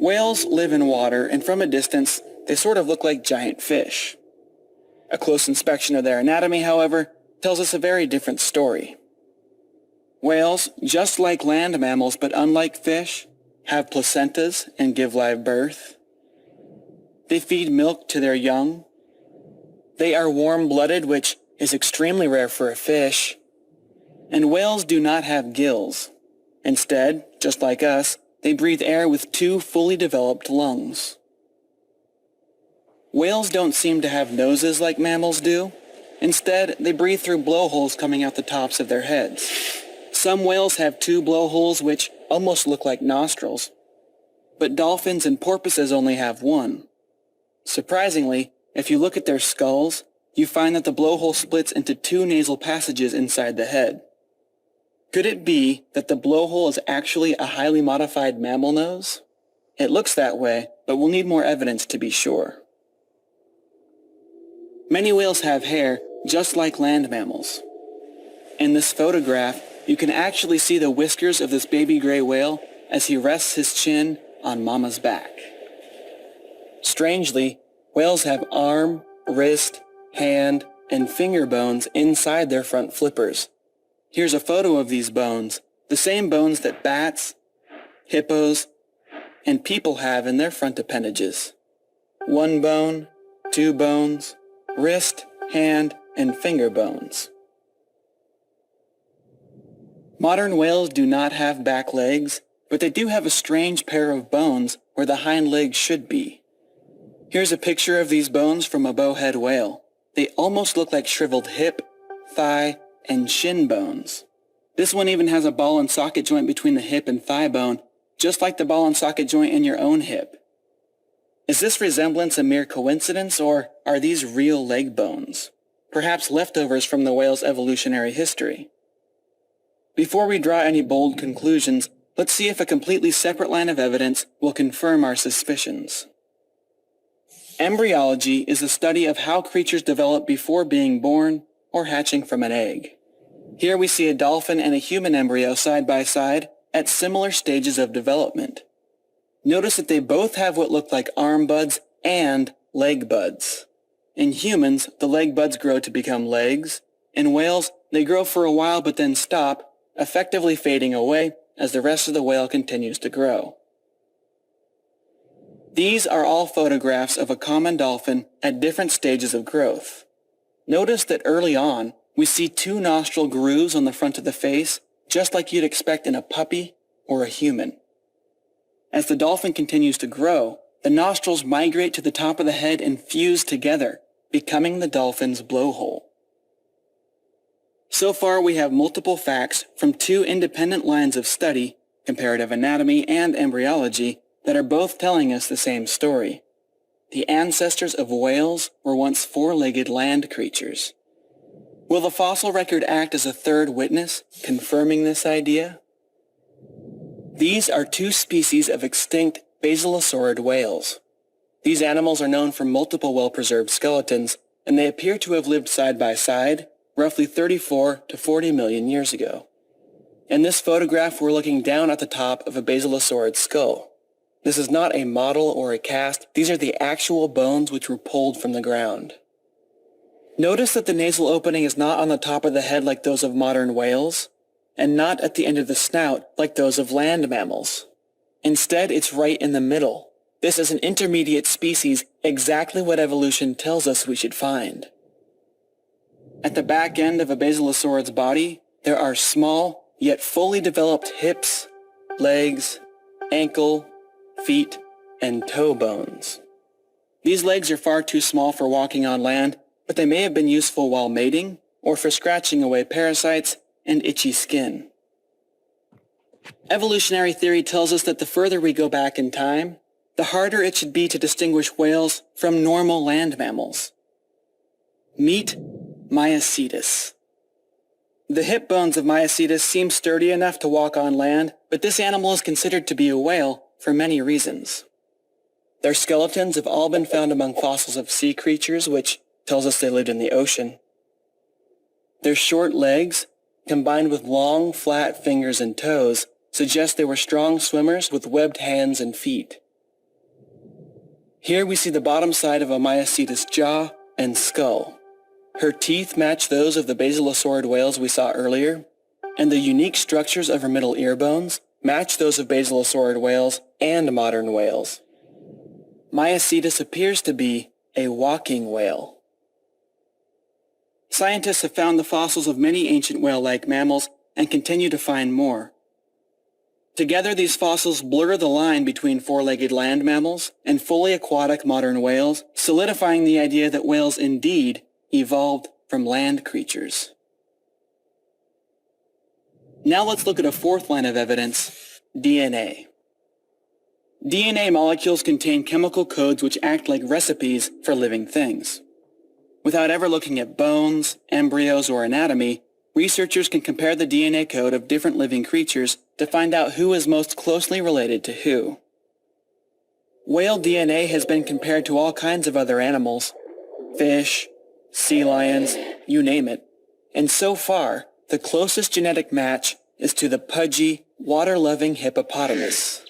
Whales live in water, and from a distance, they sort of look like giant fish. A close inspection of their anatomy, however, tells us a very different story. Whales, just like land mammals but unlike fish, have placentas and give live birth. They feed milk to their young. They are warm-blooded, which is extremely rare for a fish. And whales do not have gills. Instead, just like us, they breathe air with two fully developed lungs. Whales don't seem to have noses like mammals do. Instead, they breathe through blowholes coming out the tops of their heads. Some whales have two blowholes which almost look like nostrils. But dolphins and porpoises only have one. Surprisingly, if you look at their skulls, you find that the blowhole splits into two nasal passages inside the head. Could it be that the blowhole is actually a highly modified mammal nose? It looks that way, but we'll need more evidence to be sure. Many whales have hair, just like land mammals. In this photograph, you can actually see the whiskers of this baby gray whale as he rests his chin on mama's back. Strangely, whales have arm, wrist, hand, and finger bones inside their front flippers. Here's a photo of these bones, the same bones that bats, hippos, and people have in their front appendages. 1 bone, 2 bones, wrist, hand, and finger bones. Modern whales do not have back legs, but they do have a strange pair of bones where the hind legs should be. Here's a picture of these bones from a bowhead whale. They almost look like shriveled hip, thigh, and shin bones. This one even has a ball and socket joint between the hip and thigh bone, just like the ball and socket joint in your own hip. Is this resemblance a mere coincidence, or are these real leg bones? Perhaps leftovers from the whale's evolutionary history. Before we draw any bold conclusions, let's see if a completely separate line of evidence will confirm our suspicions. Embryology is the study of how creatures develop before being born or hatching from an egg. Here we see a dolphin and a human embryo side by side at similar stages of development. Notice that they both have what look like arm buds and leg buds. In humans, the leg buds grow to become legs. In whales, they grow for a while but then stop, effectively fading away as the rest of the whale continues to grow. These are all photographs of a common dolphin at different stages of growth. Notice that early on, we see 2 nostril grooves on the front of the face, just like you'd expect in a puppy or a human. As the dolphin continues to grow, the nostrils migrate to the top of the head and fuse together, becoming the dolphin's blowhole. So far, we have multiple facts from 2 independent lines of study, comparative anatomy and embryology, that are both telling us the same story. The ancestors of whales were once 4-legged land creatures. Will the fossil record act as a third witness, confirming this idea? These are 2 species of extinct basilosaurid whales. These animals are known from multiple well-preserved skeletons, and they appear to have lived side by side, roughly 34 to 40 million years ago. In this photograph, we're looking down at the top of a basilosaurid skull. This is not a model or a cast. These are the actual bones which were pulled from the ground. Notice that the nasal opening is not on the top of the head like those of modern whales, and not at the end of the snout like those of land mammals. Instead, it's right in the middle. This is an intermediate species, exactly what evolution tells us we should find. At the back end of a basilosaurid's body, there are small, yet fully developed hips, legs, ankle, feet, and toe bones. These legs are far too small for walking on land, but they may have been useful while mating or for scratching away parasites and itchy skin. Evolutionary theory tells us that the further we go back in time, the harder it should be to distinguish whales from normal land mammals. Meet Maiacetus. The hip bones of Maiacetus seem sturdy enough to walk on land, but this animal is considered to be a whale for many reasons. Their skeletons have all been found among fossils of sea creatures, which tells us they lived in the ocean. Their short legs, combined with long, flat fingers and toes, suggest they were strong swimmers with webbed hands and feet. Here we see the bottom side of a Maiacetus jaw and skull. Her teeth match those of the basilosaurid whales we saw earlier, and the unique structures of her middle ear bones match those of basilosaurid whales and modern whales. Maiacetus appears to be a walking whale. Scientists have found the fossils of many ancient whale-like mammals and continue to find more. Together, these fossils blur the line between 4-legged land mammals and fully aquatic modern whales, solidifying the idea that whales indeed evolved from land creatures. Now let's look at a 4th line of evidence, DNA. DNA molecules contain chemical codes which act like recipes for living things. Without ever looking at bones, embryos, or anatomy, researchers can compare the DNA code of different living creatures to find out who is most closely related to who. Whale DNA has been compared to all kinds of other animals, fish, sea lions, you name it, and so far, the closest genetic match is to the pudgy, water-loving hippopotamus.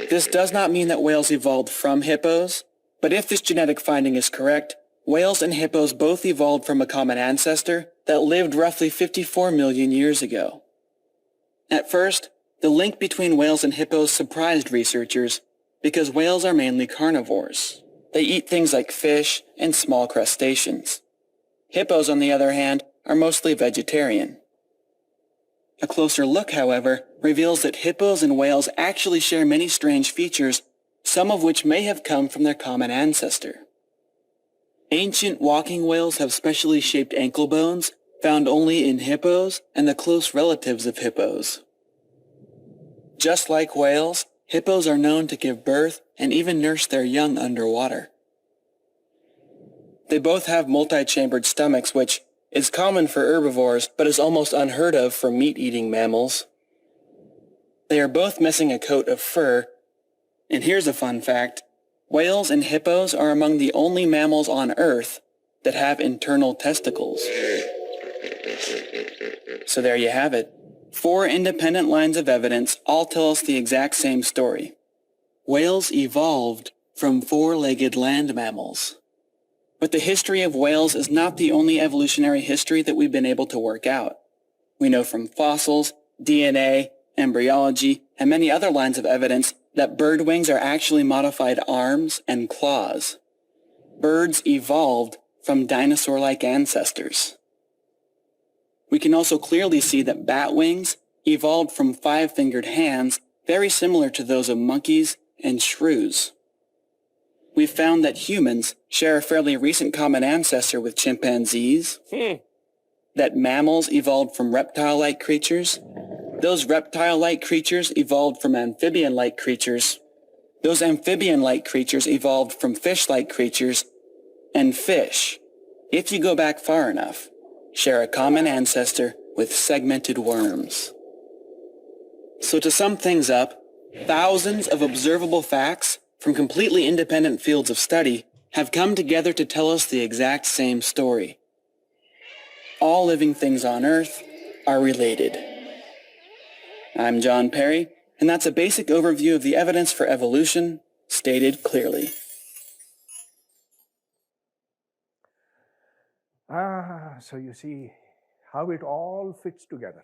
This does not mean that whales evolved from hippos, but if this genetic finding is correct, whales and hippos both evolved from a common ancestor that lived roughly 54 million years ago. At first, the link between whales and hippos surprised researchers because whales are mainly carnivores. They eat things like fish and small crustaceans. Hippos, on the other hand, are mostly vegetarian. A closer look, however, reveals that hippos and whales actually share many strange features, some of which may have come from their common ancestor. Ancient walking whales have specially shaped ankle bones found only in hippos and the close relatives of hippos. Just like whales, hippos are known to give birth and even nurse their young underwater. They both have multi-chambered stomachs, which is common for herbivores but is almost unheard of for meat-eating mammals. They are both missing a coat of fur, and here's a fun fact. Whales and hippos are among the only mammals on Earth that have internal testicles. So there you have it. 4 independent lines of evidence all tell us the exact same story. Whales evolved from 4-legged land mammals. But the history of whales is not the only evolutionary history that we've been able to work out. We know from fossils, DNA, embryology, and many other lines of evidence that bird wings are actually modified arms and claws. Birds evolved from dinosaur-like ancestors. We can also clearly see that bat wings evolved from 5-fingered hands very similar to those of monkeys and shrews. We've found that humans share a fairly recent common ancestor with chimpanzees, that mammals evolved from reptile-like creatures, those reptile-like creatures evolved from amphibian-like creatures, those amphibian-like creatures evolved from fish-like creatures, and fish, if you go back far enough, share a common ancestor with segmented worms. So to sum things up, thousands of observable facts from completely independent fields of study have come together to tell us the exact same story. All living things on Earth are related. I'm John Perry, and that's a basic overview of the evidence for evolution, stated clearly. So you see how it all fits together.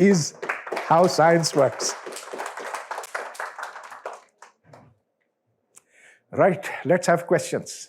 is how science works. Right, let's have questions.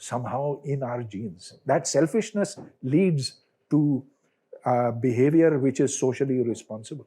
somehow in our genes. That selfishness leads to behavior which is socially responsible.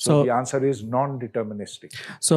So the answer is non-deterministic. So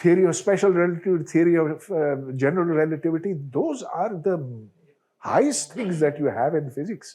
theory of special relativity, theory of general relativity, those are the highest things that you have in physics.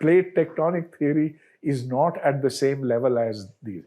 plate tectonic theory is not at the same level as these.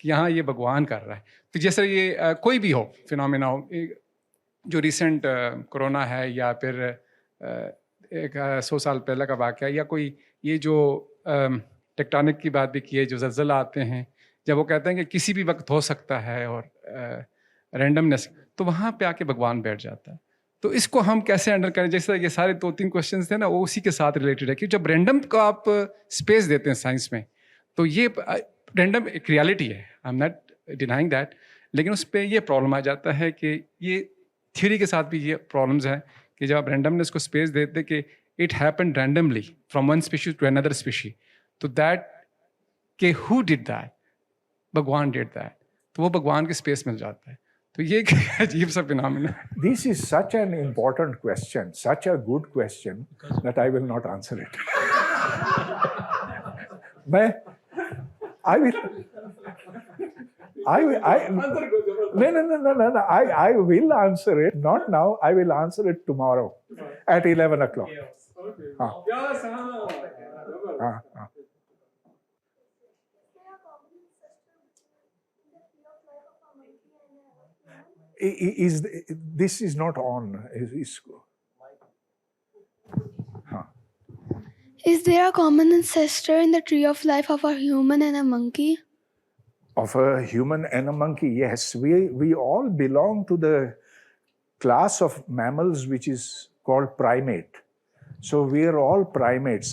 کہ یہاں یہ بھگوان کر رہا ہے. تو جیسے یہ کوئی بھی ہو فینومینا ہو, جو ریسنٹ کرونا ہے یا پھر 100 سال پہلے کا واقعہ, یا کوئی یہ جو ٹیکٹونک کی بات بھی کی ہے, جو زلزلہ آتے ہیں جب وہ کہتے ہیں کہ کسی بھی وقت ہو سکتا ہے اور رینڈمنس, تو وہاں پہ آ کے بھگوان بیٹھ جاتا ہے. تو اس کو ہم کیسے انڈر کریں؟ جیسے یہ سارے 2-3 کوشچنس تھے نا, وہ اسی کے ساتھ ریلیٹڈ ہے کہ جب رینڈم کو آپ اسپیس دیتے ہیں سائنس میں, تو یہ رینڈم ایک ریالٹی ہے, I am not denying that, لیکن اس پہ یہ پرابلم آ جاتا ہے کہ یہ تھیوری کے ساتھ بھی یہ پرابلمز ہیں کہ جب آپ رینڈمنس کو اسپیس دیتے کہ it happen randomly from one species to another species, تو دیٹ کہ ہو ڈڈ دیٹ, بھگوان ڈڈ دیٹ, تو وہ بھگوان کے اسپیس مل جاتا ہے. تو یہ ایک عجیب سا phenomena. This is such an important question, such a good question that I will not answer it. I will answer it, not now, I will answer it tomorrow at 11 o'clock. This is not on. Is there a common ancestor in the tree of life of a human and a monkey? Of a human and a monkey, yes. We all belong to the class of mammals which is called primate. So we are all primates.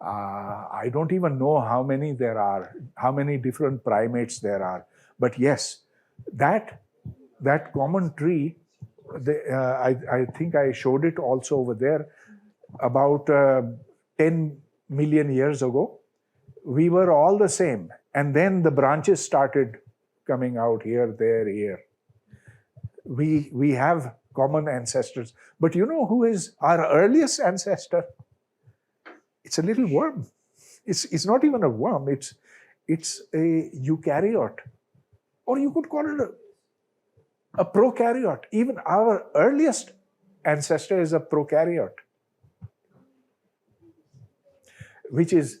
I don't even know how many there are, how many different primates there are. But yes, that common tree, I think I showed it also over there. About 10 million years ago, we were all the same. And then the branches started coming out here, there, here. We have common ancestors. But you know who is our earliest ancestor? It's a little worm. It's not even a worm. It's a eukaryote. Or you could call it a prokaryote. Even our earliest ancestor is a prokaryote, which is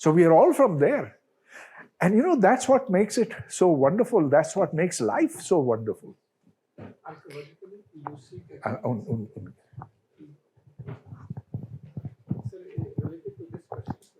So we are all from there. And you know, that's what makes it so wonderful. That's what makes life so wonderful.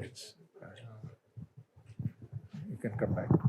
let's you can come back to it.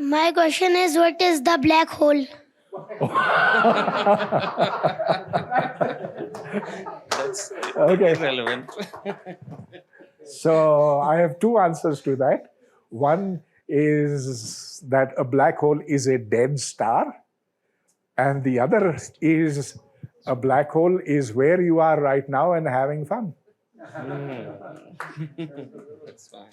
My question is, what is the black hole? That's Okay. irrelevant. So I have two answers to that. One is that a black hole is a dead star, and the other is a black hole is where you are right now and having fun. That's fine.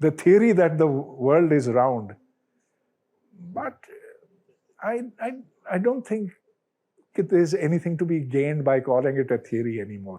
the theory that the world is round, but I don't think that there's anything to be gained by calling it a theory anymore.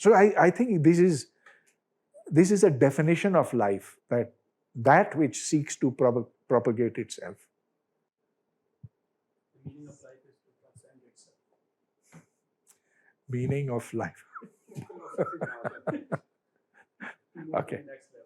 So I think this is a definition of life, that which seeks to propagate itself. Meaning of life. Okay.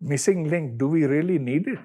Missing link, do we really need it?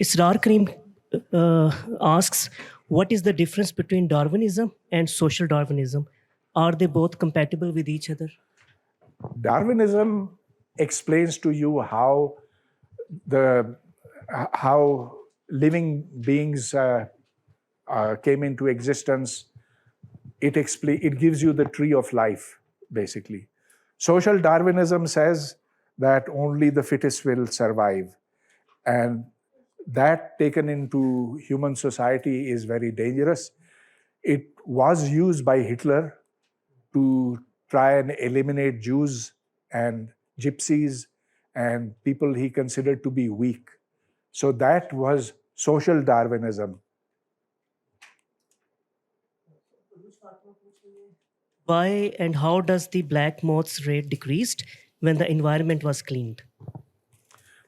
Israr Karim asks, what is the difference between Darwinism and social Darwinism? Are they both compatible with each other? Darwinism explains to you how living beings came into existence. It gives you the tree of life, basically. Social Darwinism says that only the fittest will survive. And that taken into human society is very dangerous. It was used by Hitler to try and eliminate Jews and gypsies and people he considered to be weak. So that was social Darwinism. Why and how does the black moths rate decreased when the environment was cleaned?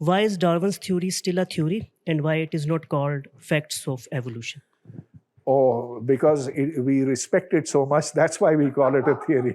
Why is Darwin's theory still a theory and why it is not called facts of evolution? Oh, because we respect it so much, that's why we call it a theory.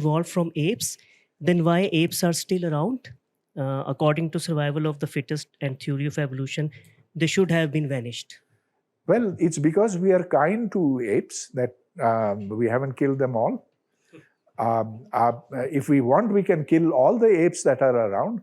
evolved from apes, then why apes are still around? According to survival of the fittest and theory of evolution, they should have been vanished. Well, it's because we are kind to apes that we haven't killed them all. If we want, we can kill all the apes that are around.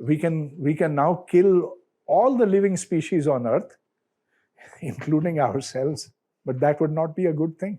We can now kill all the living species on Earth, including ourselves, but that would not be a good thing.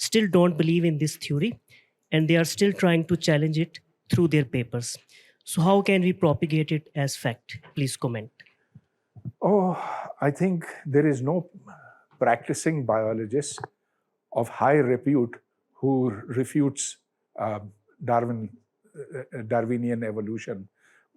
still don't believe in this theory and they are still trying to challenge it. through their papers. So how can we propagate it as fact? Please comment. Oh, I think there is no practicing biologist of high repute who refutes Darwinian evolution.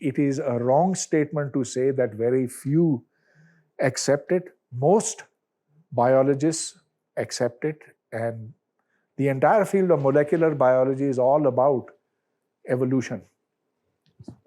it is a wrong statement to say that very few accept it. Most biologists accept it, and the entire field of molecular biology is all about evolution.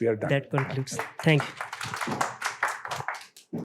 We are done. That concludes. Thank you.